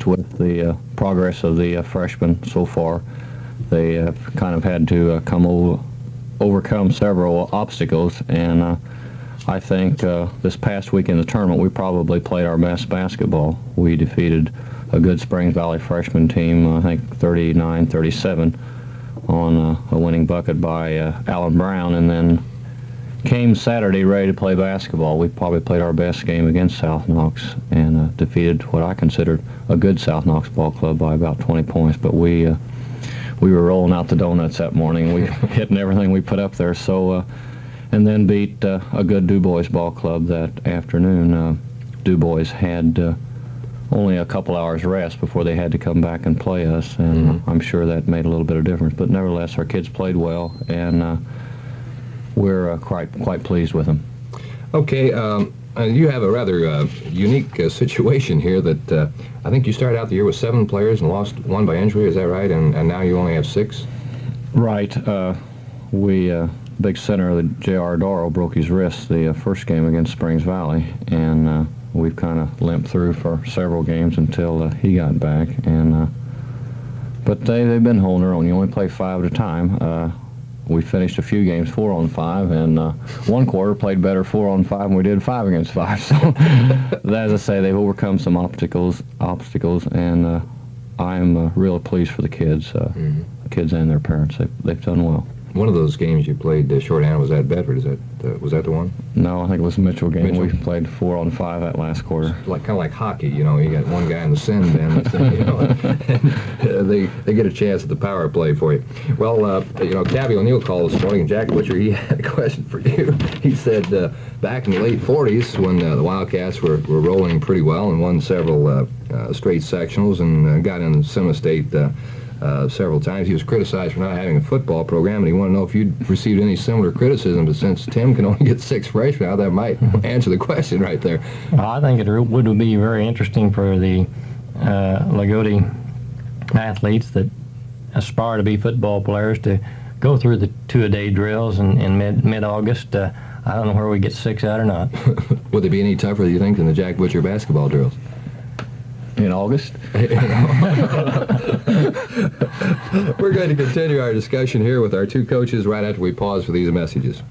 with the progress of the freshmen so far. They have kind of had to overcome several obstacles, and I think this past week in the tournament we probably played our best basketball. We defeated a good Springs Valley freshman team, I think 39-37, on a winning bucket by Alan Brown, and then came Saturday ready to play basketball. We probably played our best game against South Knox and defeated what I considered a good South Knox ball club by about 20 points, but we were rolling out the donuts that morning. We hitting everything we put up there. So, and then beat a good Du Bois ball club that afternoon. Du Bois had only a couple hours rest before they had to come back and play us, and I'm sure that made a little bit of difference. But nevertheless, our kids played well, and we're quite pleased with them. Okay. You have a rather unique situation here that I think you started out the year with 7 players and lost 1 by injury, is that right? And now you only have 6? Right. Big center, J.R. Doro, broke his wrist the first game against Springs Valley, and we've kind of limped through for several games until he got back. But they've been holding their own. You only play 5 at a time. We finished a few games 4-on-5, and one quarter played better 4-on-5 than we did 5 against 5. So, as I say, they've overcome some obstacles, and I'm really pleased for the kids, kids and their parents. They've done well. One of those games you played shorthand was at Bedford. Was that the one? No, I think it was the Mitchell game. We played 4-on-5 that last quarter. Kind of like hockey, you know. You got one guy in the sin bin, you know, and they get a chance at the power play for you. Well, you know, Cabby O'Neill called this morning, and Jack Butcher, he had a question for you. He said back in the late 40s, when the Wildcats were rolling pretty well and won several straight sectionals and got in semi-state several times, he was criticized for not having a football program, and he wanted to know if you'd received any similar criticism. But since Tim can only get 6 freshmen out, that might answer the question right there. I think it would be very interesting for the Lagodi athletes that aspire to be football players to go through the 2-a-day drills in mid-August. I don't know where we get 6 out or not. Would they be any tougher, do you think, than the Jack Butcher basketball drills? In August? We're going to continue our discussion here with our 2 coaches right after we pause for these messages.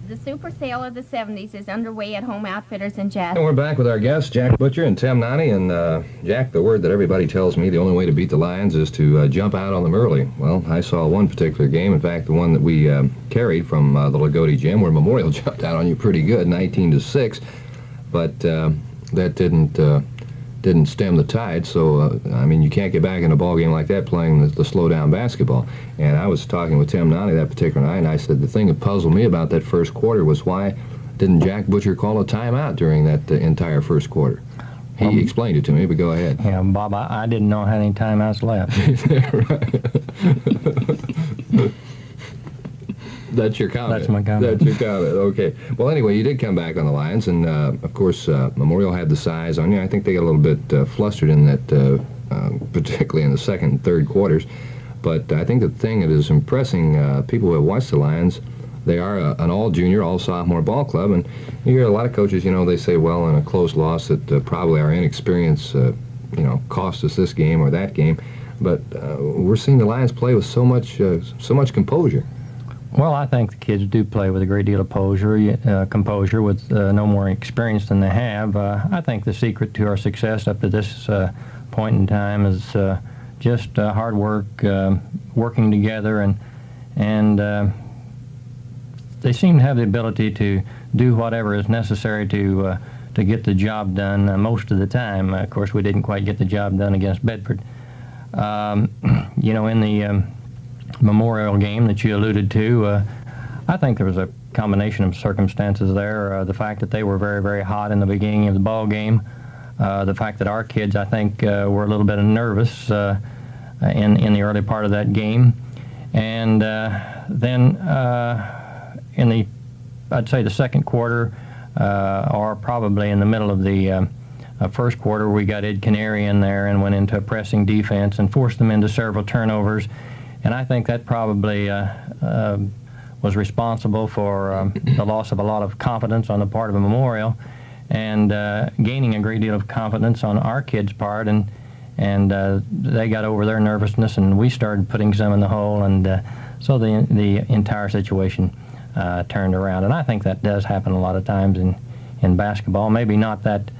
The Super Sale of the 70s is underway at Home Outfitters in Jasper. And we're back with our guests, Jack Butcher and Tim Nonte. And Jack, the word that everybody tells me the only way to beat the Lions is to jump out on them early. Well, I saw one particular game, in fact, the one that we carried from the Lagodi gym, where Memorial jumped out on you pretty good, 19-6. But that didn't stem the tide, so I mean, you can't get back in a ball game like that playing the slow-down basketball. And I was talking with Tim Nonte that particular night, and I said the thing that puzzled me about that first quarter was why didn't Jack Butcher call a timeout during that entire first quarter? He explained it to me, but go ahead. Yeah, Bob, I didn't know how any timeouts left. That's your comment. That's my comment. That's your comment. Okay. Well, anyway, you did come back on the Lions, and of course, Memorial had the size on you. I think they got a little bit flustered in that, particularly in the second and third quarters. But I think the thing that is impressing people who have watched the Lions, they are an all-junior, all-sophomore ball club, and you hear a lot of coaches, you know, they say, well, in a close loss that probably our inexperience, you know, cost us this game or that game. But we're seeing the Lions play with so much composure. Well, I think the kids do play with a great deal of composure with no more experience than they have. I think the secret to our success up to this point in time is just hard work, working together, and they seem to have the ability to do whatever is necessary to get the job done most of the time. Of course, we didn't quite get the job done against Bedford. You know, in the Memorial game that you alluded to, I think there was a combination of circumstances there. The fact that they were very, very hot in the beginning of the ball game, the fact that our kids, I think, were a little bit nervous in the early part of that game, and then in the, I'd say, the second quarter, or probably in the middle of the first quarter, we got Ed Canary in there and went into a pressing defense and forced them into several turnovers. And I think that probably was responsible for the loss of a lot of confidence on the part of Memorial, and gaining a great deal of confidence on our kids' part. And and they got over their nervousness, and we started putting some in the hole, and so the entire situation turned around. And I think that does happen a lot of times in basketball. Maybe not that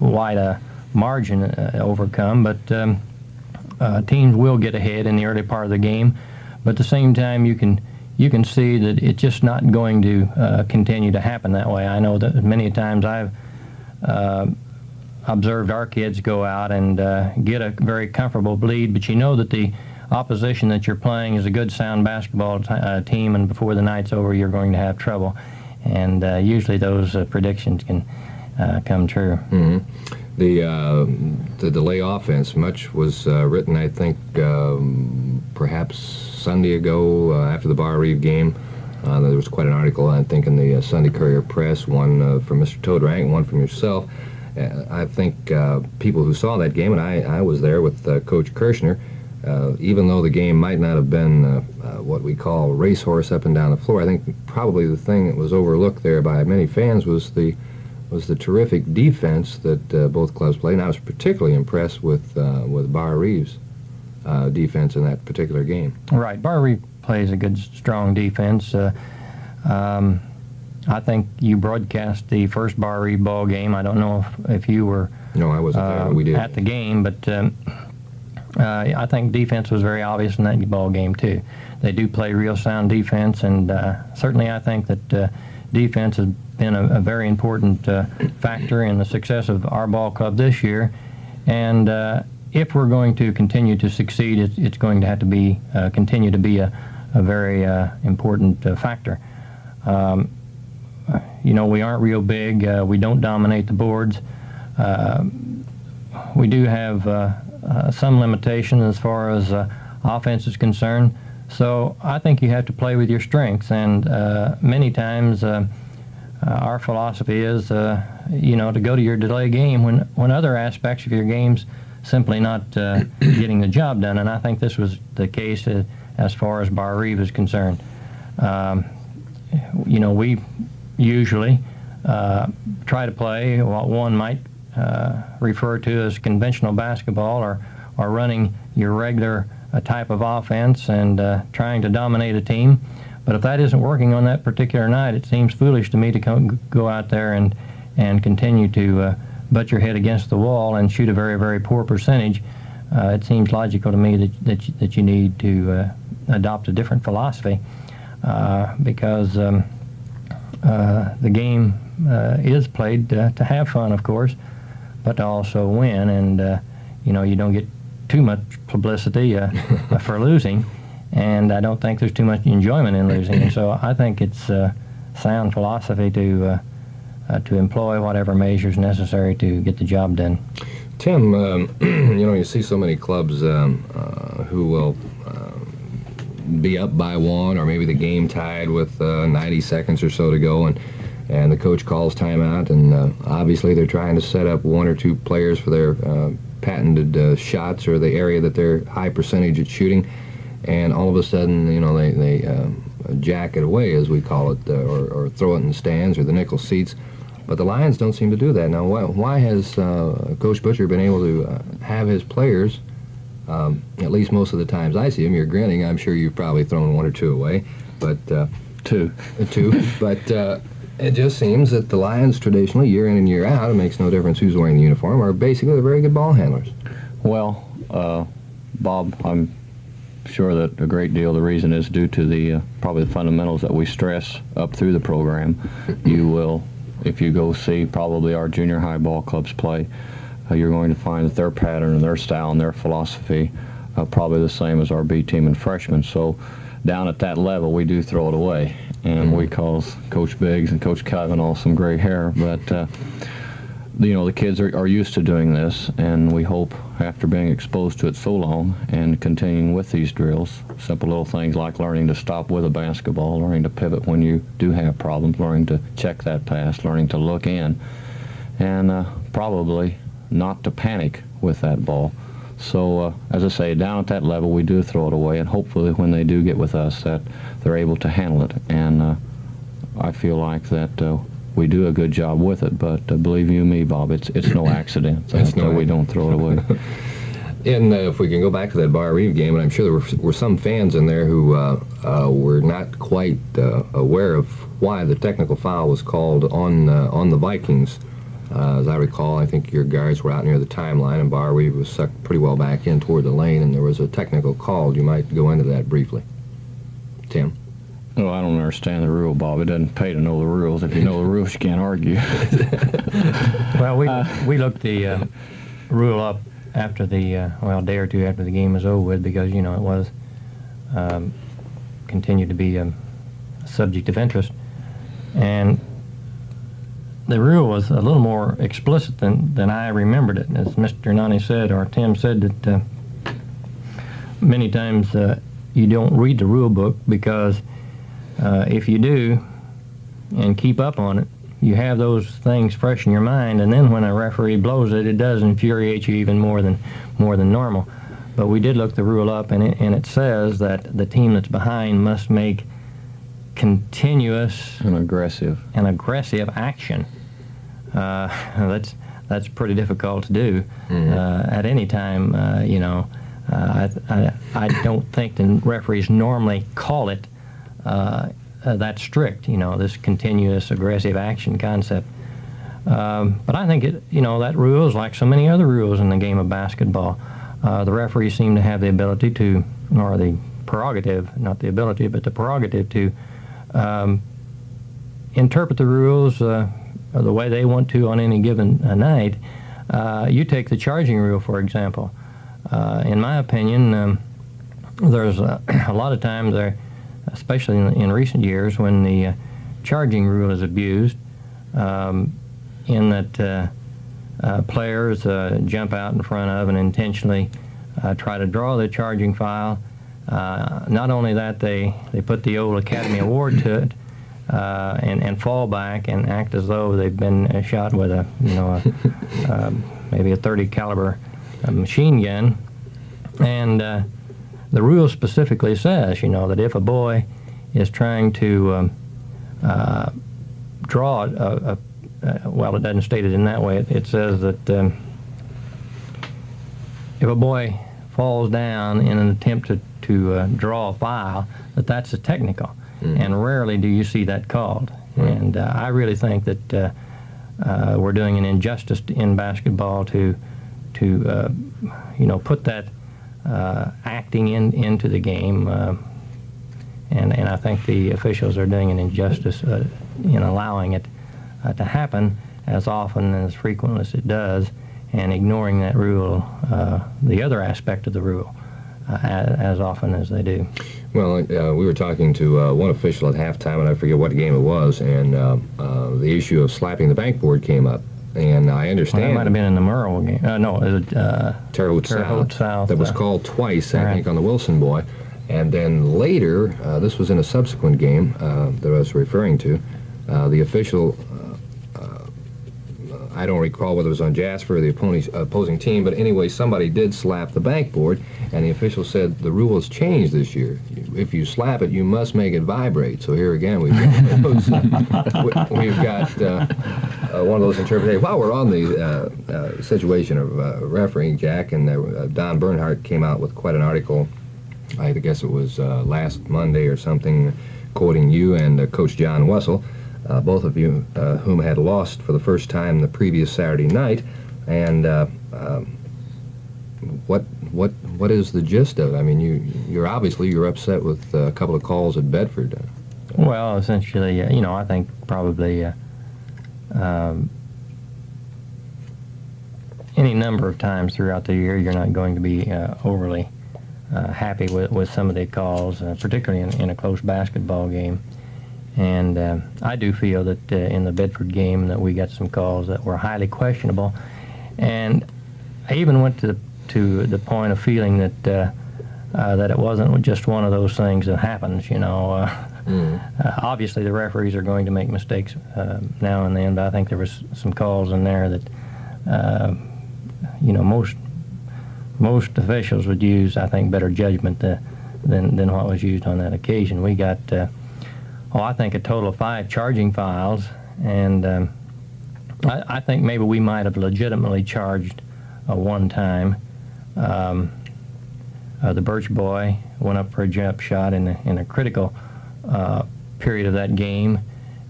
wide a margin overcome, but teams will get ahead in the early part of the game. But at the same time, you can see that it's just not going to continue to happen that way. I know that many times I've observed our kids go out and get a very comfortable lead, but you know that the opposition that you're playing is a good, sound basketball team, and before the night's over, you're going to have trouble. And usually those predictions can come true. Mm-hmm. The delay offense, much was written, I think, perhaps Sunday ago after the Bar Reeve game. There was quite an article, I think, in the Sunday Courier Press, one from Mr. Toadrank, one from yourself. I think people who saw that game, and I was there with Coach Kirshner, even though the game might not have been what we call racehorse up and down the floor, I think probably the thing that was overlooked there by many fans was the terrific defense that both clubs played. And I was particularly impressed with Bar Reeve's defense in that particular game. Right. Bar Reeve plays a good, strong defense. I think you broadcast the first Bar Reeve ball game. I don't know if you were No, I wasn't there. We did. at the game, but I think defense was very obvious in that ball game too. They do play real sound defense, and certainly I think that defense has been a very important factor in the success of our ball club this year. And if we're going to continue to succeed, it's going to have to be continue to be a very important factor. You know, we aren't real big. We don't dominate the boards. We do have some limitation as far as offense is concerned. So I think you have to play with your strengths. And many times our philosophy is, you know, to go to your delay game when other aspects of your game's simply not getting the job done. And I think this was the case as far as Bar Reeve is concerned. You know, we usually try to play what one might refer to as conventional basketball, or running your regular type of offense and trying to dominate a team. But if that isn't working on that particular night, it seems foolish to me to go out there and continue to butt your head against the wall and shoot a very, very poor percentage. It seems logical to me that you need to adopt a different philosophy because the game is played to have fun, of course, but to also win. And you know, you don't get too much publicity for losing, and I don't think there's too much enjoyment in losing. And so I think it's sound philosophy to employ whatever measures necessary to get the job done. Tim, you know, you see so many clubs who will be up by one, or maybe the game tied with 90 seconds or so to go, and the coach calls timeout, and obviously they're trying to set up one or two players for their patented shots, or the area that they're high percentage at shooting, and all of a sudden, you know, they jack it away, as we call it, or throw it in the stands or the nickel seats. But the Lions don't seem to do that. Now, why has Coach Butcher been able to have his players, at least most of the times I see him, you're grinning, I'm sure you've probably thrown one or two away, but Two. But it just seems that the Lions traditionally, year in and year out, it makes no difference who's wearing the uniform, are basically very good ball handlers. Well, Bob, I'm sure that a great deal of the reason is due to the probably the fundamentals that we stress up through the program. You will, if you go see probably our junior high ball clubs play, you're going to find that their pattern and their style and their philosophy probably the same as our B team and freshmen. So down at that level, we do throw it away, and we call Coach Biggs and Coach Kavanaugh some gray hair. But you know, the kids are used to doing this, and we hope after being exposed to it so long and continuing with these drills, simple little things like learning to stop with a basketball, learning to pivot when you do have problems, learning to check that pass, learning to look in, and probably not to panic with that ball. So, as I say, down at that level, we do throw it away, and hopefully when they do get with us, that they're able to handle it. And I feel like that we do a good job with it. But believe you me, Bob, it's no accident that we don't throw it away. And if we can go back to that Bar Reeve game, and I'm sure there were some fans in there who were not quite aware of why the technical foul was called on the Vikings. As I recall, I think your guys were out near the timeline, and Bar Reeve was sucked pretty well back in toward the lane, and there was a technical call. You might go into that briefly. Tim? Oh, I don't understand the rule, Bob. It doesn't pay to know the rules. If you know the rules, you can't argue. Well, we looked the rule up after the, a day or two after the game was over with, because, it was continued to be a subject of interest. And the rule was a little more explicit than I remembered it. As Mr. Nonte said, or Tim said, that many times you don't read the rule book, because if you do and keep up on it, you have those things fresh in your mind, and then when a referee blows it, it does infuriate you even more than normal. But we did look the rule up, and it says that the team that's behind must make continuous and aggressive action. That's pretty difficult to do at any time. I don't think the referees normally call it that strict, this continuous aggressive action concept. But I think that rule is like so many other rules in the game of basketball. The referees seem to have the ability to, or the prerogative, not the ability, but the prerogative to interpret the rules the way they want to on any given night. You take the charging rule, for example. In my opinion, there's a lot of times there, especially in recent years, when the charging rule is abused, in that players jump out in front of and intentionally try to draw the charging foul. Not only that, they put the old Academy Award to it, and fall back and act as though they've been shot with a maybe a .30 caliber machine gun. And the rule specifically says, that if a boy is trying to draw well, it doesn't state it in that way. It says that if a boy falls down in an attempt to draw a foul, that's a technical. And rarely do you see that called. And I really think that we're doing an injustice in basketball to put that acting into the game, and I think the officials are doing an injustice in allowing it to happen as often and as frequently as it does, and ignoring that rule, the other aspect of the rule, as often as they do. Well, we were talking to one official at halftime, and I forget what game it was, and the issue of slapping the backboard came up. And I understand. Well, that might have been in the Merle game. No, it was Terre Haute South. That was called twice, I think, on the Wilson boy. And then later, this was in a subsequent game that I was referring to, the official, I don't recall whether it was on Jasper or the opposing team, but anyway, somebody did slap the backboard, and the official said the rule has changed this year. If you slap it, you must make it vibrate. So here again, we've got one of those interpretations. While we're on the situation of refereeing, Jack, and Don Bernhardt came out with quite an article, I guess it was last Monday or something, quoting you and Coach John Wessel, both of you whom had lost for the first time the previous Saturday night. And what is the gist of it? I mean, you're obviously upset with a couple of calls at Bedford. Well, essentially, I think probably any number of times throughout the year you're not going to be overly happy with some of the calls, particularly in a close basketball game. And I do feel that in the Bedford game that we got some calls that were highly questionable. And I even went to the point of feeling that it wasn't just one of those things that happens, Obviously, the referees are going to make mistakes now and then, but I think there was some calls in there that, most officials would use, I think, better judgment than what was used on that occasion. We got, I think a total of 5 charging fouls, and I think maybe we might have legitimately charged one time. The Birch boy went up for a jump shot in a critical period of that game,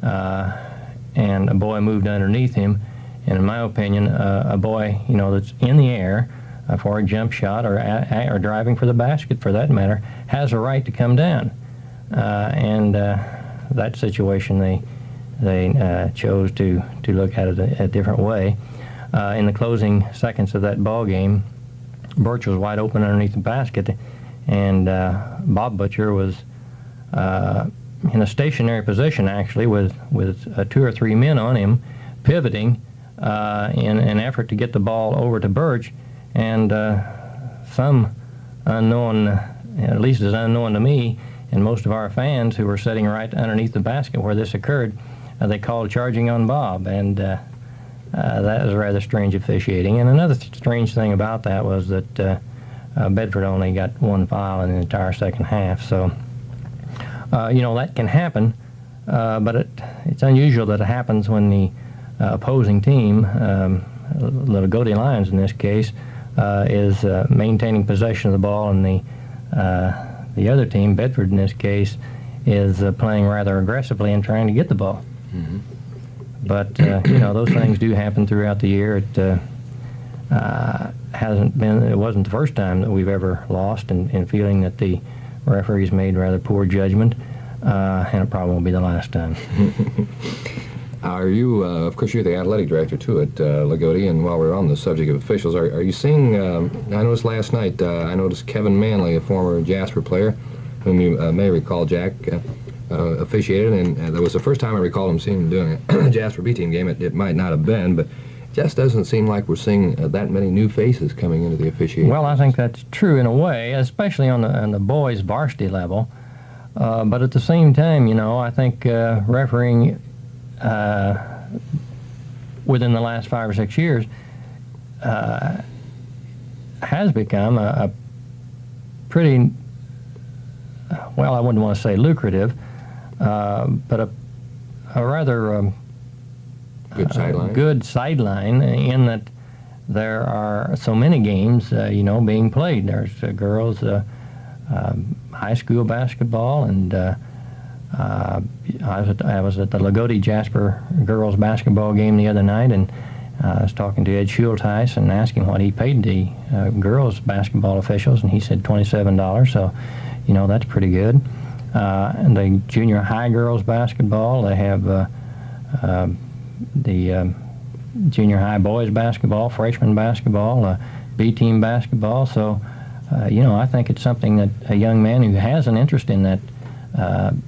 and a boy moved underneath him. And in my opinion, a boy, that's in the air for a jump shot or driving for the basket, for that matter, has a right to come down. And that situation, they chose to look at it a different way. In the closing seconds of that ball game, Birch was wide open underneath the basket, and Bob Butcher was in a stationary position, actually, with 2 or 3 men on him, pivoting in an effort to get the ball over to Birch. And some unknown, at least as unknown to me, and most of our fans who were sitting right underneath the basket where this occurred, they called charging on Bob, and that was rather strange officiating. And another strange thing about that was that Bedford only got 1 foul in the entire second half. So, that can happen, but it's unusual that it happens when the opposing team, the Lagodi Lions in this case, is maintaining possession of the ball, and the other team, Bedford in this case, is playing rather aggressively and trying to get the ball. Mm-hmm. But those things do happen throughout the year. It it wasn't the first time that we've ever lost in feeling that the referees made rather poor judgment, and it probably won't be the last time. Are you, of course, you're the athletic director too at Lagodi, and while we're on the subject of officials, are you seeing, I noticed last night, I noticed Kevin Manley, a former Jasper player, whom you may recall, Jack, officiated, and that was the first time I recall him seeing him doing a Jasper B-team game. It might not have been, but it just doesn't seem like we're seeing that many new faces coming into the officiating. Well, I think that's true in a way, especially on the boys' varsity level. But at the same time, I think refereeing within the last 5 or 6 years has become a pretty, well, I wouldn't want to say lucrative, but a rather good sideline in that there are so many games, being played. There's girls high school basketball, and I was at the Lagodi Jasper girls basketball game the other night, and I was talking to Ed Schultheis and asking what he paid the girls basketball officials, and he said $27. So, that's pretty good. And the junior high girls basketball, they have the junior high boys basketball, freshman basketball, B-team basketball. So, I think it's something that a young man who has an interest in that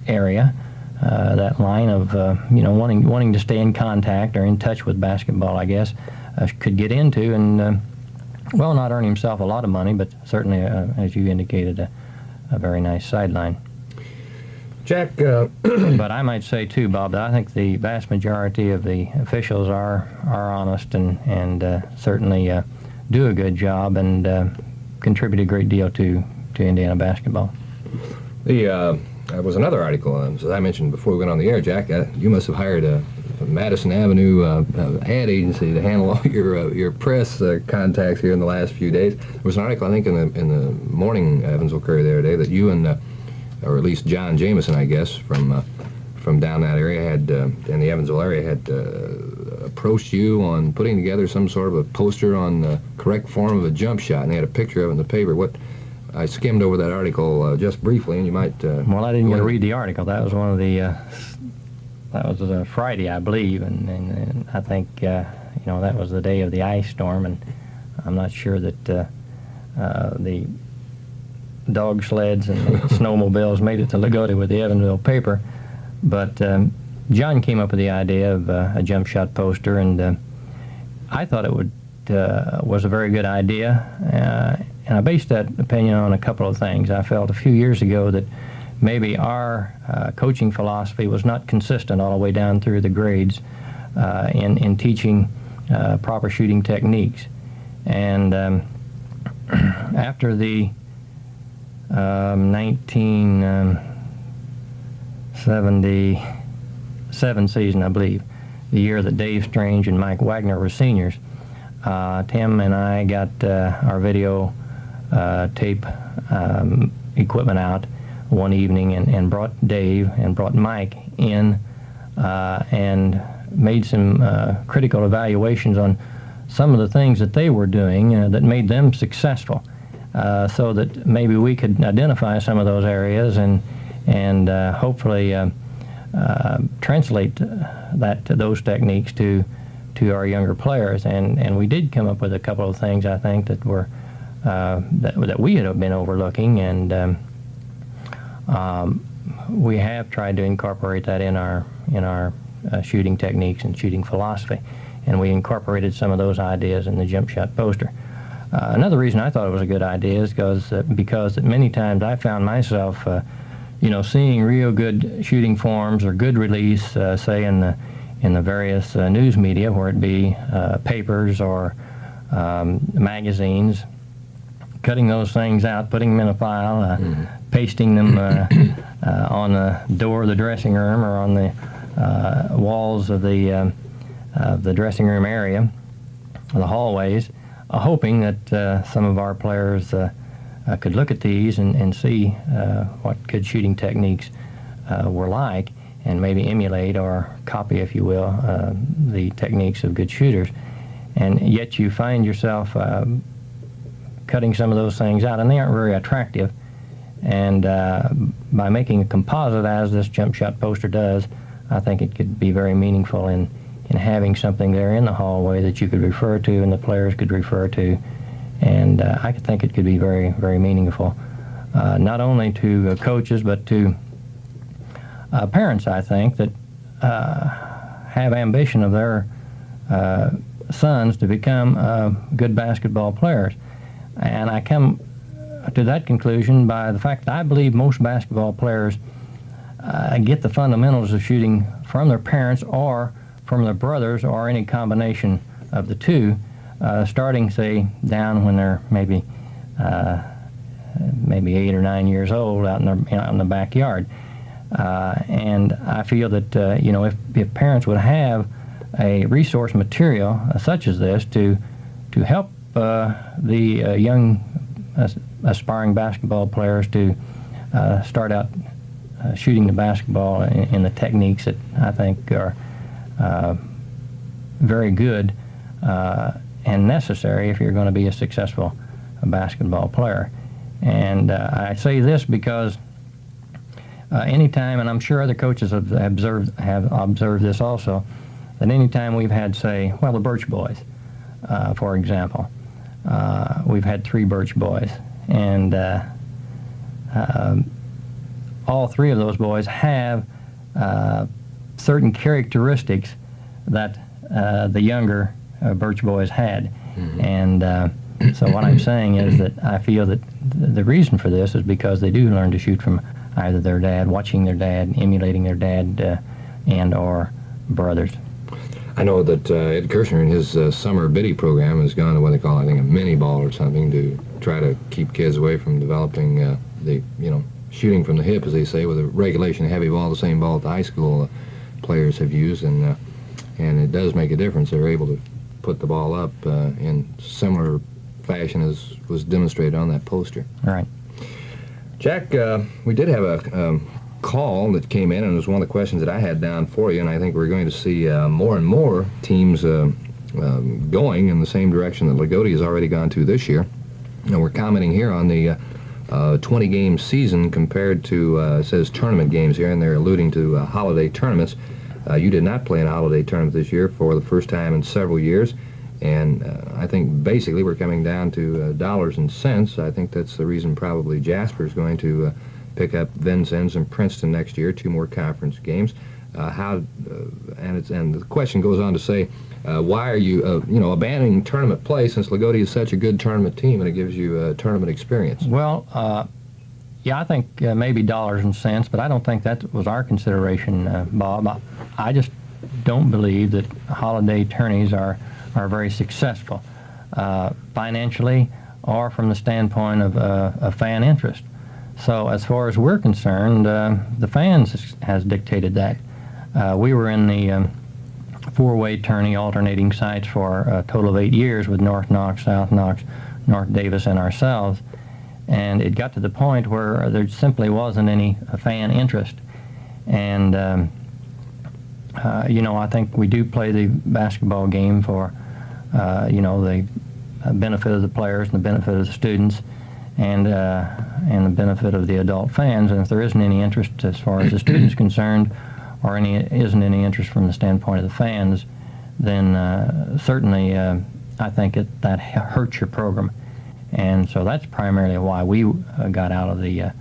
area, that line of wanting to stay in contact or in touch with basketball, I guess, could get into and not earn himself a lot of money, but certainly, as you indicated, a very nice sideline. Jack, but I might say too, Bob, that I think the vast majority of the officials are honest and certainly do a good job and contribute a great deal to Indiana basketball. There was another article, as I mentioned before we went on the air, Jack. You must have hired a Madison Avenue ad agency to handle all your press contacts here in the last few days. There was an article, I think, in the morning Evansville Courier the other day that you and, or at least John Jameson, I guess, from down that area, had in the Evansville area, had approached you on putting together some sort of a poster on the correct form of a jump shot, and they had a picture of it in the paper. I skimmed over that article just briefly, and you might... well, I didn't get to read the article. That was one of the... that was Friday, I believe, and I think, that was the day of the ice storm, and I'm not sure that the dog sleds and the snowmobiles made it to Lagodi with the Evansville paper. But John came up with the idea of a jump shot poster, and I thought it was a very good idea. And I based that opinion on a couple of things. I felt a few years ago that maybe our coaching philosophy was not consistent all the way down through the grades in teaching proper shooting techniques. And after the 1977 season, I believe, the year that Dave Strange and Mike Wagner were seniors. Tim and I got our video tape equipment out one evening and brought Dave and brought Mike in and made some critical evaluations on some of the things that they were doing that made them successful, so that maybe we could identify some of those areas and hopefully translate those techniques to our younger players. And we did come up with a couple of things, I think, that were that we had been overlooking, and we have tried to incorporate that in our shooting techniques and shooting philosophy, and we incorporated some of those ideas in the jump shot poster. Another reason I thought it was a good idea is because many times I found myself seeing real good shooting forms or good release, say in the various news media, where it be papers or magazines, cutting those things out, putting them in a file, pasting them on the door of the dressing room or on the walls of the dressing room area, the hallways, hoping that some of our players could look at these and see what good shooting techniques were like, and maybe emulate or copy, if you will, the techniques of good shooters. And yet you find yourself cutting some of those things out, and they aren't very attractive. And by making a composite, as this jump shot poster does, I think it could be very meaningful in having something there in the hallway that you could refer to and the players could refer to. And I think it could be very, very meaningful, not only to coaches, but to parents, I think, that have ambition of their sons to become good basketball players. And I come to that conclusion by the fact that I believe most basketball players get the fundamentals of shooting from their parents or from their brothers or any combination of the two, starting, say, down when they're maybe 8 or 9 years old out in the backyard. And I feel that if parents would have a resource material such as this to help the young aspiring basketball players to start out shooting the basketball in the techniques that I think are very good and necessary if you're going to be a successful basketball player. And I say this because anytime, and I'm sure other coaches have observed this also, that anytime we've had, say, the Birch boys, for example, we've had 3 Birch boys, and all 3 of those boys have certain characteristics that the younger Birch boys had. Mm-hmm. And so what I'm saying is that I feel that the reason for this is because they do learn to shoot from either their dad, watching their dad, emulating their dad, and or brothers. I know that Ed Kirshner in his summer biddy program has gone to what they call, I think, a mini ball or something to try to keep kids away from developing shooting from the hip, as they say, with a regulation heavy ball, the same ball that the high school players have used, and it does make a difference. They're able to put the ball up in similar fashion as was demonstrated on that poster. All right. Jack, we did have a call that came in, and it was one of the questions that I had down for you, and I think we're going to see more and more teams going in the same direction that Lagodi has already gone to this year. And we're commenting here on the 20-game season compared to, it says tournament games here, and they're alluding to holiday tournaments. You did not play in a holiday tournament this year for the first time in several years, and I think basically we're coming down to dollars and cents. I think that's the reason probably Jasper's going to pick up Vincennes and Princeton next year, 2 more conference games. And the question goes on to say, why are you abandoning tournament play since Lagodi is such a good tournament team and it gives you tournament experience? Well, yeah, I think maybe dollars and cents, but I don't think that was our consideration, Bob. I just don't believe that holiday tourneys are very successful financially or from the standpoint of fan interest. So as far as we're concerned, the fans has dictated that. We were in the four-way tourney, alternating sites for a total of 8 years with North Knox, South Knox, North Davis, and ourselves. And it got to the point where there simply wasn't any fan interest. And, I think we do play the basketball game for, the benefit of the players and the benefit of the students and the benefit of the adult fans. And if there isn't any interest as far as the students concerned, or isn't any interest from the standpoint of the fans, then certainly I think that hurts your program. And so that's primarily why we got out of the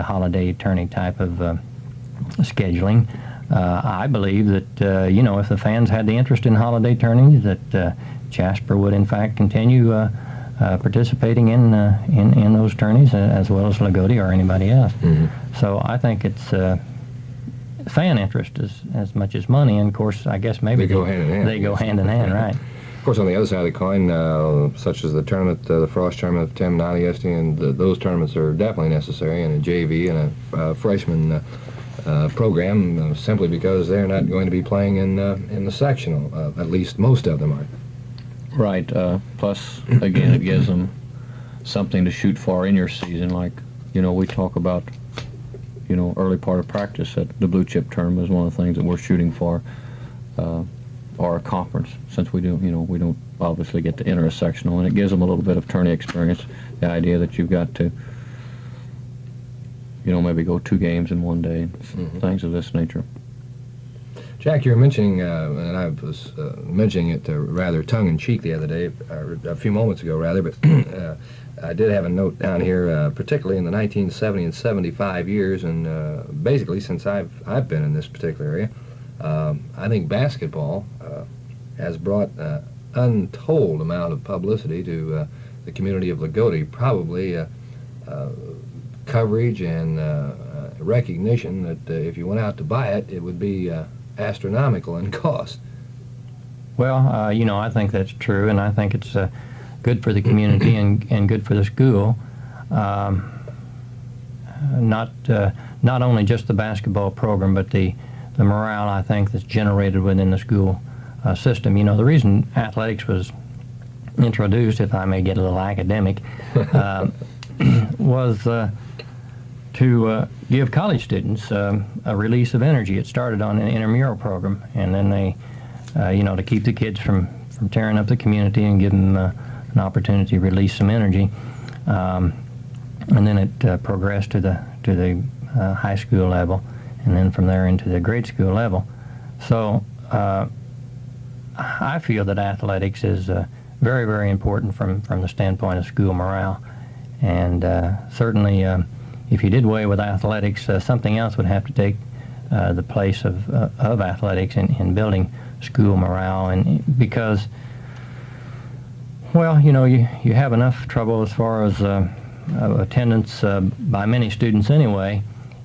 holiday tourney type of scheduling. I believe that, if the fans had the interest in holiday tourneys, that Jasper would in fact continue participating in those tourneys as well as Lagodi or anybody else. Mm-hmm. So I think it's fan interest as much as money, and of course I guess maybe they go hand in hand. They go hand in hand, right. Of course, on the other side of the coin, such as the tournament, the Frost tournament of Tim Nonte, and those tournaments are definitely necessary in a JV and a freshman program, simply because they're not going to be playing in the sectional. At least most of them aren't. Right. Plus, again, it gives them something to shoot for in your season. Like, we talk about, early part of practice at the blue chip tournament is one of the things that we're shooting for, or a conference, since we don't obviously get to enter a sectional, and it gives them a little bit of tourney experience. The idea that you've got to, maybe go 2 games in one day, things of this nature. Jack, you were mentioning, and I was mentioning it rather tongue-in-cheek the other day, or a few moments ago, rather, but I did have a note down here, particularly in the 1970 and 75 years, and basically since I've been in this particular area, I think basketball has brought untold amount of publicity to the community of Lagodi, probably coverage and recognition that if you went out to buy it, it would be astronomical in cost. Well, I think that's true, and I think it's good for the community and good for the school. Not only just the basketball program, but the morale, I think, that's generated within the school system. The reason athletics was introduced, if I may get a little academic, was to give college students a release of energy. It started on an intramural program, and then they, to keep the kids from tearing up the community and give them an opportunity to release some energy. And then it progressed to the high school level, and then from there into the grade school level. So I feel that athletics is very, very important from the standpoint of school morale, and certainly if you did away with athletics, something else would have to take the place of athletics in building school morale, and because, well, you have enough trouble as far as attendance by many students anyway,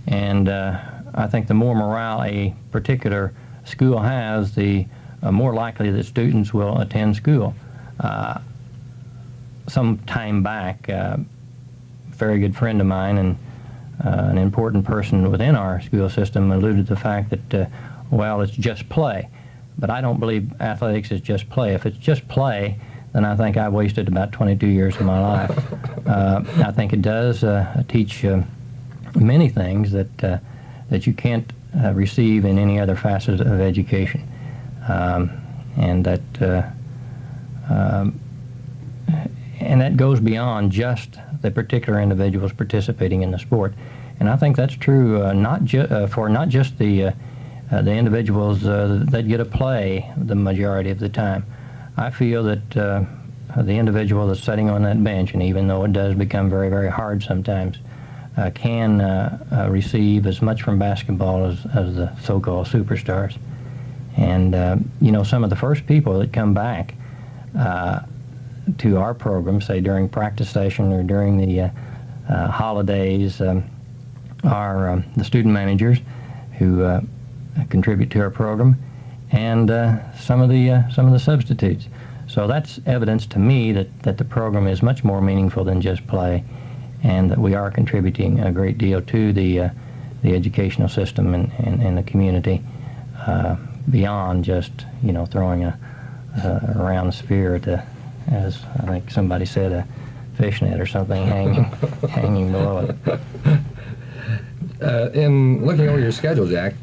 and I think the more morale a particular school has, the more likely that students will attend school. Some time back, a very good friend of mine and an important person within our school system alluded to the fact that, well, it's just play. But I don't believe athletics is just play. If it's just play, then I think I've wasted about 22 years of my life. I think it does teach many things that you can't receive in any other facet of education. And that goes beyond just the particular individuals participating in the sport, and I think that's true for not just the individuals that get to play the majority of the time. I feel that the individual that's sitting on that bench, and even though it does become very, very hard sometimes, can receive as much from basketball as the so-called superstars. And some of the first people that come back to our program, say during practice session or during the holidays, are the student managers who contribute to our program, and some of the substitutes. So that's evidence to me that the program is much more meaningful than just play, and that we are contributing a great deal to the educational system and the community beyond just, throwing a round sphere at as I think somebody said, a fishnet or something hanging below it. In looking over your schedule, Jack,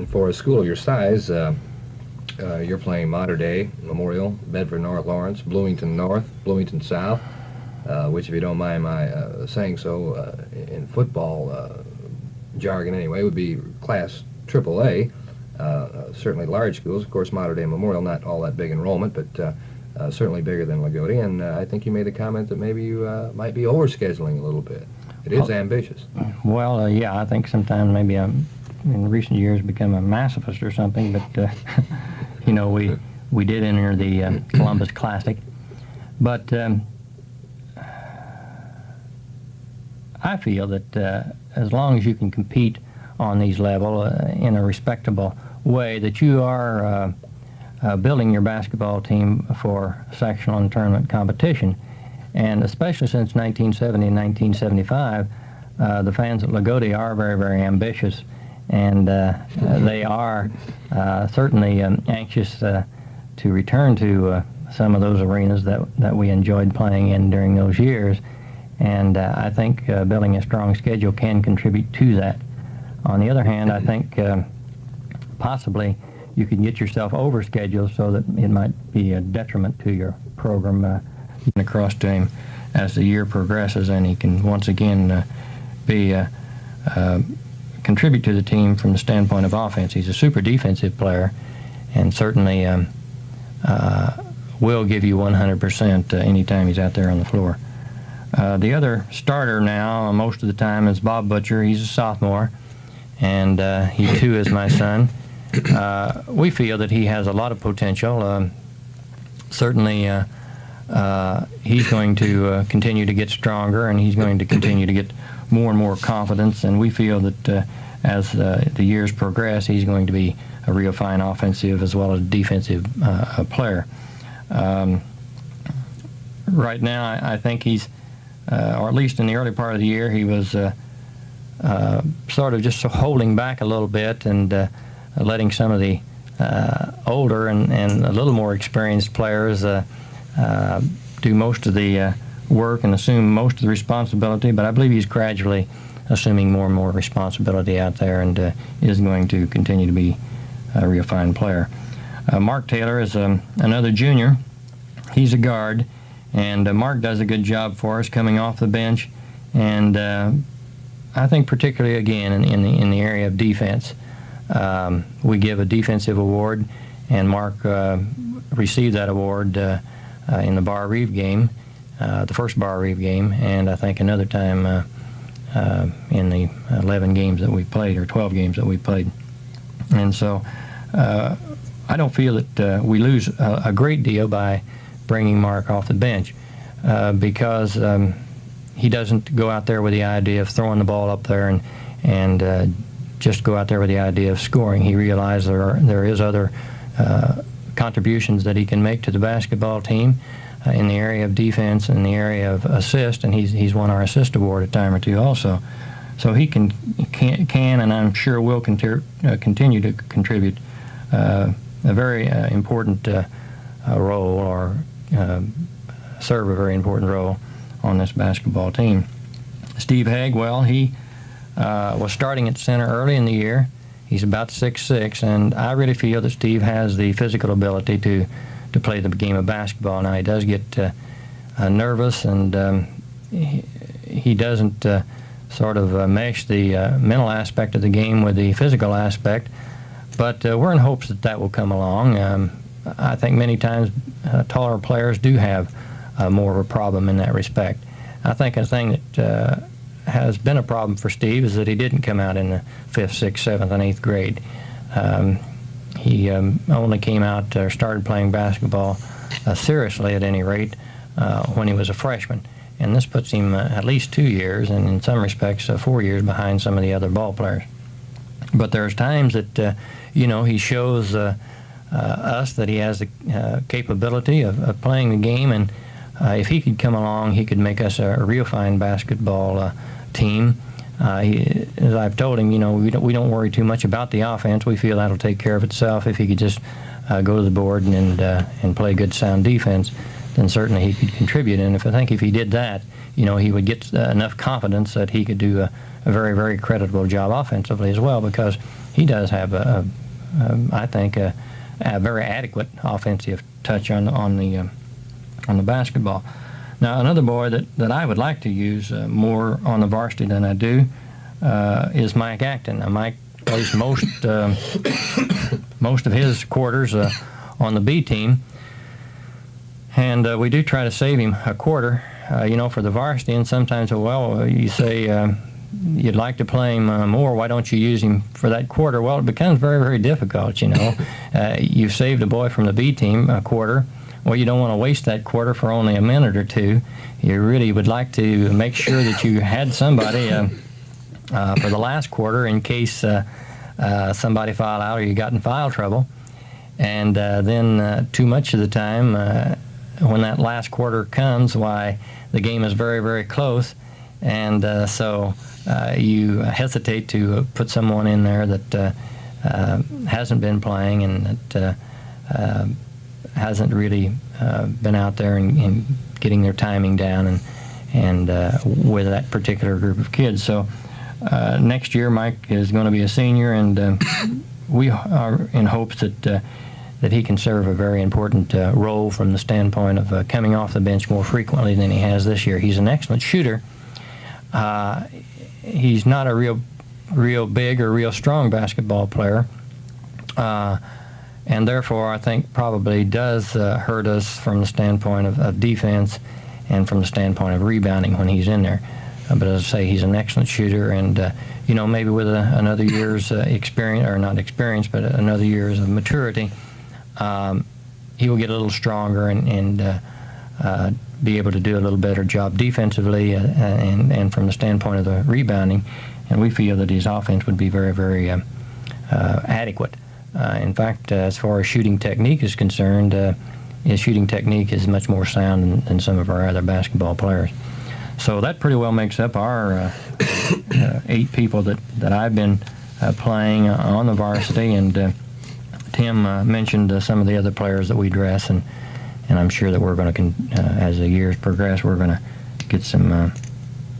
for a school of your size, you're playing Mater Dei, Memorial, Bedford North Lawrence, Bloomington North, Bloomington South, which, if you don't mind my saying so, in football jargon anyway, would be Class AAA. Certainly large schools. Of course, Mater Dei Memorial, not all that big enrollment, but certainly bigger than Lagodi. And I think you made the comment that maybe you might be overscheduling a little bit. It is ambitious. Well, yeah, I think sometimes maybe I'm, in recent years, become a masochist or something, but, we did enter the Columbus Classic. But I feel that as long as you can compete on these levels in a respectable way, that you are building your basketball team for sectional and tournament competition. And especially since 1970 and 1975, the fans at Lagodi are very, very ambitious, and they are certainly anxious to return to some of those arenas that we enjoyed playing in during those years. And I think building a strong schedule can contribute to that. On the other hand, I think possibly you can get yourself overscheduled so that it might be a detriment to your program across to him as the year progresses, and he can once again contribute to the team from the standpoint of offense. He's a super defensive player, and certainly will give you 100% anytime he's out there on the floor. The other starter now, most of the time, is Bob Butcher. He's a sophomore, and he too is my son. We feel that he has a lot of potential. Certainly, he's going to continue to get stronger, and he's going to continue to get more and more confidence, and we feel that as the years progress, he's going to be a real fine offensive as well as defensive player. Right now, I think he's, or at least in the early part of the year, he was sort of just holding back a little bit and letting some of the older and a little more experienced players do most of the work and assume most of the responsibility, but I believe he's gradually assuming more and more responsibility out there and is going to continue to be a real fine player. Mark Taylor is another junior. He's a guard, and Mark does a good job for us coming off the bench, and I think particularly again in the area of defense. We give a defensive award, and Mark received that award in the Bar Reeve game, the first Bar Reeve game, and I think another time in the 11 games that we played, or 12 games that we played. And so I don't feel that we lose a great deal by bringing Mark off the bench because he doesn't go out there with the idea of throwing the ball up there and just go out there with the idea of scoring. He realized there is other contributions that he can make to the basketball team in the area of defense and the area of assist, and he's won our assist award a time or two also. So he can and I'm sure will continue to contribute a very important role, or serve a very important role on this basketball team. Steve Haig, well, he was starting at center early in the year. He's about 6'6", and I really feel that Steve has the physical ability to play the game of basketball. Now, he does get nervous, and he doesn't sort of mesh the mental aspect of the game with the physical aspect, but we're in hopes that will come along. I think many times taller players do have more of a problem in that respect. I think a thing that has been a problem for Steve is that he didn't come out in the 5th, 6th, 7th, and 8th grade. He only came out or started playing basketball seriously, at any rate, when he was a freshman. And this puts him at least 2 years, and in some respects 4 years behind some of the other ball players. But there's times that, he shows us that he has the capability of playing the game, and if he could come along, he could make us a real fine basketball team as I've told him, we don't worry too much about the offense. We feel that'll take care of itself. If he could just go to the board and play good, sound defense, then certainly he could contribute. And I think if he did that, he would get enough confidence that he could do a very, very creditable job offensively as well, because he does have I think a very adequate offensive touch on the basketball. Now, another boy that I would like to use more on the varsity than I do is Mike Acton. Now, Mike plays most of his quarters on the B team, and we do try to save him a quarter, for the varsity. And sometimes, you say you'd like to play him more. Why don't you use him for that quarter? Well, it becomes very, very difficult. You've saved a boy from the B team a quarter. Well, you don't want to waste that quarter for only a minute or two. You really would like to make sure that you had somebody for the last quarter in case somebody filed out or you got in foul trouble. And then too much of the time, when that last quarter comes, why, the game is very, very close. And so you hesitate to put someone in there that hasn't been playing and that hasn't really been out there and getting their timing down and with that particular group of kids. So next year Mike is going to be a senior, and we are in hopes that he can serve a very important role from the standpoint of coming off the bench more frequently than he has this year. He's an excellent shooter. He's not a real big or real strong basketball player. And therefore, I think probably does hurt us from the standpoint of defense and from the standpoint of rebounding when he's in there. But as I say, he's an excellent shooter, and maybe with another year's experience, or not experience, but another year's of maturity, he will get a little stronger and be able to do a little better job defensively and from the standpoint of the rebounding. And we feel that his offense would be very, very adequate. In fact, as far as shooting technique is concerned, his shooting technique is much more sound than some of our other basketball players. So that pretty well makes up our 8 people that I've been playing on the varsity. And Tim mentioned some of the other players that we dress, and I'm sure that we're going to, as the years progress, we're going to get some.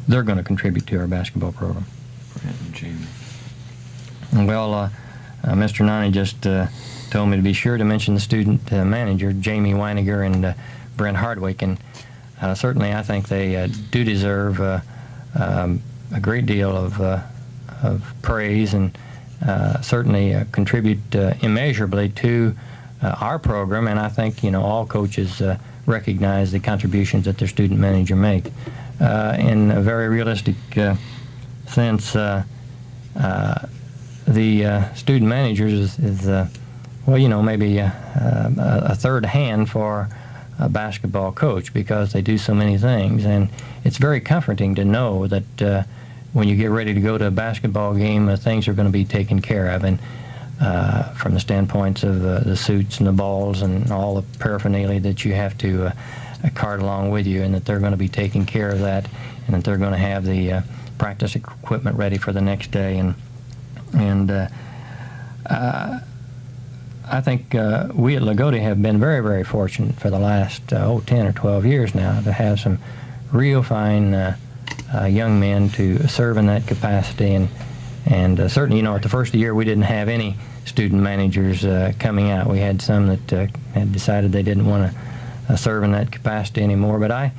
They're going to contribute to our basketball program. Well. Mr. Nonte just told me to be sure to mention the student manager, Jamie Weiniger and Brent Hardwick, and certainly I think they do deserve a great deal of praise, and certainly contribute immeasurably to our program. And I think all coaches recognize the contributions that their student manager make. In a very realistic sense. The student managers is maybe a third hand for a basketball coach, because they do so many things, and it's very comforting to know that when you get ready to go to a basketball game, things are going to be taken care of, and from the standpoints of the suits and the balls and all the paraphernalia that you have to cart along with you, and that they're going to be taking care of that, and that they're going to have the practice equipment ready for the next day. And I think we at Lagodi have been very, very fortunate for the last 10 or 12 years now to have some real fine young men to serve in that capacity. And certainly, at the first of the year we didn't have any student managers coming out. We had some that had decided they didn't want to serve in that capacity anymore. But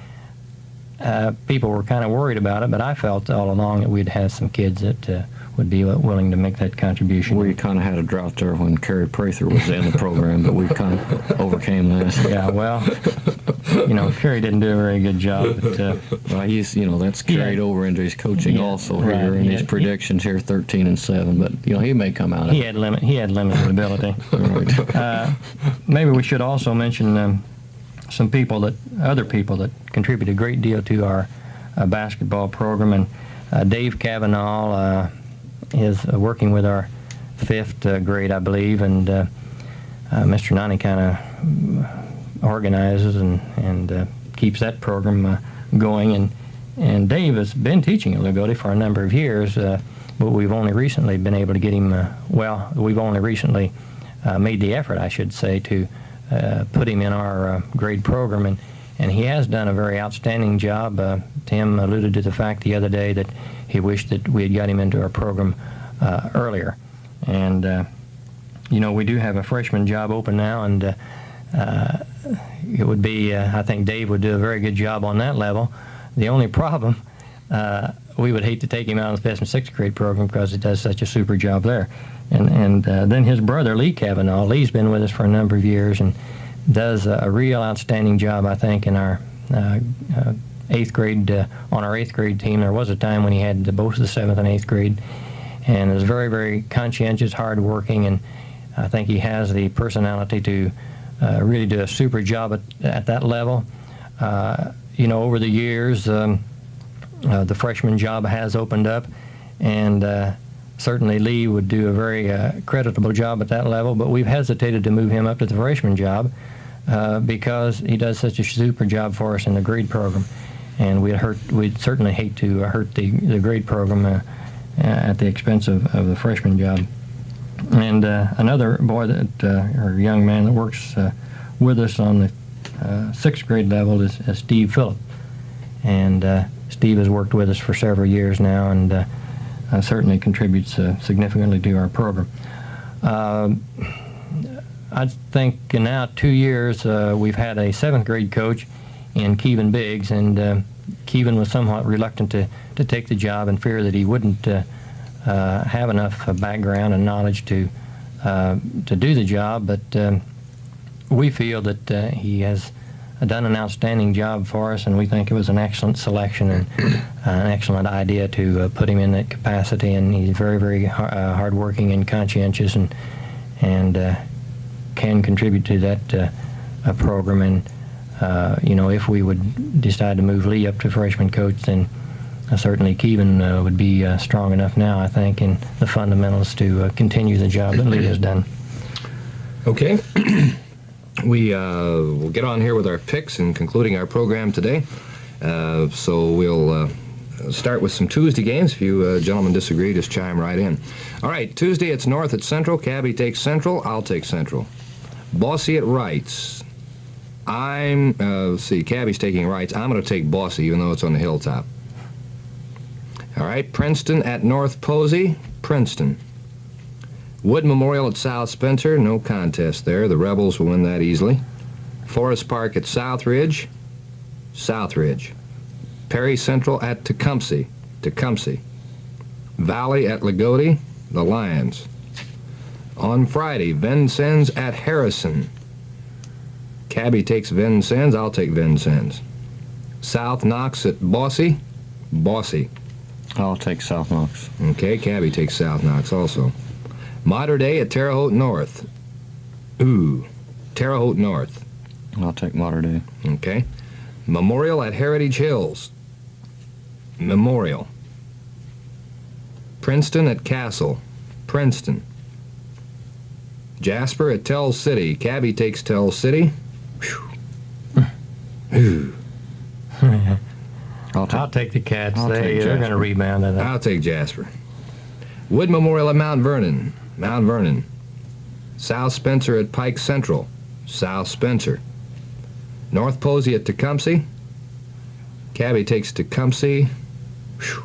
people were kind of worried about it, but I felt all along that we'd have some kids that would be willing to make that contribution. We kind of had a drought there when Kerry Prather was in the program, but we kind of overcame that. Yeah, well, Kerry didn't do a very good job. But, well, he's, that's carried over into his coaching also right, here, and his predictions here, 13-7. But he may come out of it. He had limited ability. Right. Maybe we should also mention some other people that contribute a great deal to our basketball program, and Dave Cavanaugh is working with our 5th grade, I believe, and Mr. Nonte kind of organizes and keeps that program going, And Dave has been teaching at Lagodi for a number of years, but we've only recently been able to get him, we've only recently made the effort, I should say, to put him in our grade program, and he has done a very outstanding job. Tim alluded to the fact the other day that he wished that we had got him into our program earlier. And, we do have a freshman job open now, and it would be, I think Dave would do a very good job on that level. The only problem, we would hate to take him out of the 5th and 6th grade program because he does such a super job there. And then his brother, Lee Kavanaugh, Lee's been with us for a number of years and does a real outstanding job, I think, in our 8th grade, on our 8th grade team. There was a time when he had both the 7th and 8th grade, and is very, very conscientious, hardworking, and I think he has the personality to really do a super job at that level. Over the years, the freshman job has opened up, and certainly Lee would do a very creditable job at that level, but we've hesitated to move him up to the freshman job because he does such a super job for us in the grade program, and we'd certainly hate to hurt the grade program at the expense of the freshman job. And another boy or young man that works with us on the 6th grade level is Steve Phillip, and Steve has worked with us for several years now, and certainly contributes significantly to our program. I think in now 2 years we've had a 7th grade coach in Kevin Biggs, and Kevin was somewhat reluctant to take the job and fear that he wouldn't have enough background and knowledge to do the job, but we feel that he has done an outstanding job for us, and we think it was an excellent selection and an excellent idea to put him in that capacity, and he's very, very hardworking and conscientious, and can contribute to that program. And if we would decide to move Lee up to freshman coach, then certainly Kevin would be strong enough now, I think, in the fundamentals to continue the job that Lee has done. Okay. We will get on here with our picks and concluding our program today. So we'll start with some Tuesday games. If you gentlemen disagree, just chime right in. All right, Tuesday it's North at Central. Cabby takes Central. I'll take Central. Bossy at Wrights. Let's see, Cabby's taking Wrights. I'm going to take Bossy, even though it's on the hilltop. All right, Princeton at North Posey. Princeton. Wood Memorial at South Spencer, no contest there. The Rebels will win that easily. Forest Park at Southridge. Southridge. Perry Central at Tecumseh. Tecumseh. Valley at Lagodi. The Lions. On Friday, Vincennes at Harrison. Cabby takes Vincennes. I'll take Vincennes. South Knox at Bossy. Bossy. I'll take South Knox. Okay, Cabby takes South Knox also. Mater Dei at Terre Haute North. Ooh, Terre Haute North. I'll take Mater Dei. Okay. Memorial at Heritage Hills. Memorial. Princeton at Castle. Princeton. Jasper at Tell City. Cabby takes Tell City. Whew. I'll take the Cats. take They're going to Jasper. rebound at that. I'll take Jasper. Wood Memorial at Mount Vernon. Mount Vernon. South Spencer at Pike Central. South Spencer. North Posey at Tecumseh. Cabby takes Tecumseh. Whew.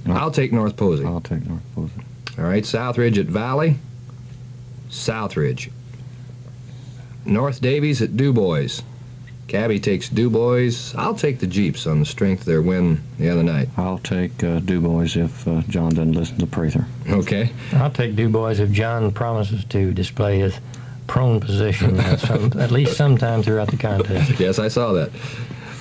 I'll take North Posey. I'll take North Posey. All right, Southridge at Valley. Southridge. North Davies at DuBois. Cabby takes DuBois. I'll take the Jeeps on the strength of their win the other night. I'll take DuBois if John doesn't listen to Prather. Okay. I'll take DuBois if John promises to display his prone position at least sometime throughout the contest. Yes, I saw that.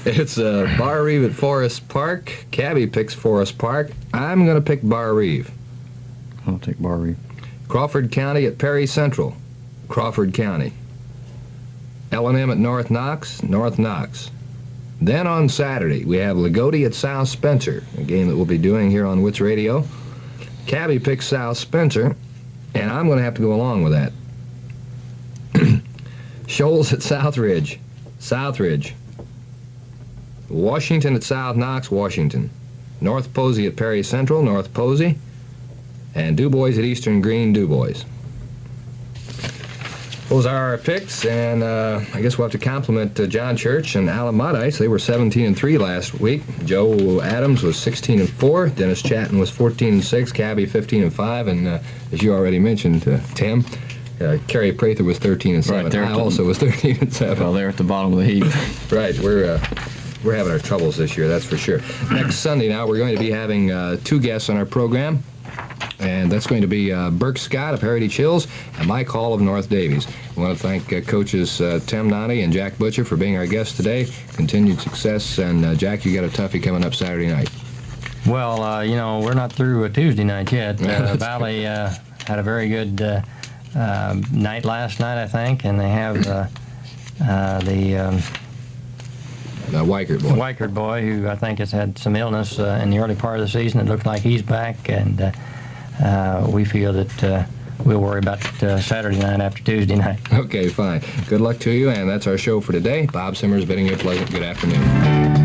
It's Bar Reeve at Forest Park. Cabby picks Forest Park. I'm going to pick Bar Reeve. I'll take Bar Reeve. Crawford County at Perry Central. Crawford County. L&M at North Knox. North Knox. Then on Saturday, we have Lagodi at South Spencer, a game that we'll be doing here on WITZ Radio. Cabby picks South Spencer, and I'm going to have to go along with that. Shoals at Southridge. Southridge. Washington at South Knox, Washington. North Posey at Perry Central, North Posey. And DuBois at Eastern Green, DuBois. Those are our picks, and I guess we'll have to compliment John Church and Alan Modice. They were 17-3 last week. Joe Adams was 16-4. Dennis Chatton was 14-6. Cabby 15-5, and as you already mentioned, Tim, Kerry Prather was 13-7. Right, I also was 13-7. Well, they're at the bottom of the heap. Right, we're having our troubles this year, that's for sure. Next Sunday now, we're going to be having 2 guests on our program. And that's going to be Burke Scott of Heritage Hills and Mike Hall of North Davies. I want to thank coaches Tim Nonte and Jack Butcher for being our guests today. Continued success, and Jack, you got a toughie coming up Saturday night. Well, you know, we're not through Tuesday night yet. Valley had a very good night last night, I think, and they have the Weichert boy. Weichert boy, who I think has had some illness in the early part of the season. It looks like he's back, and we feel that we'll worry about Saturday night after Tuesday night. Okay, fine. Good luck to you, and that's our show for today. Bob Simmers bidding you a pleasant good afternoon.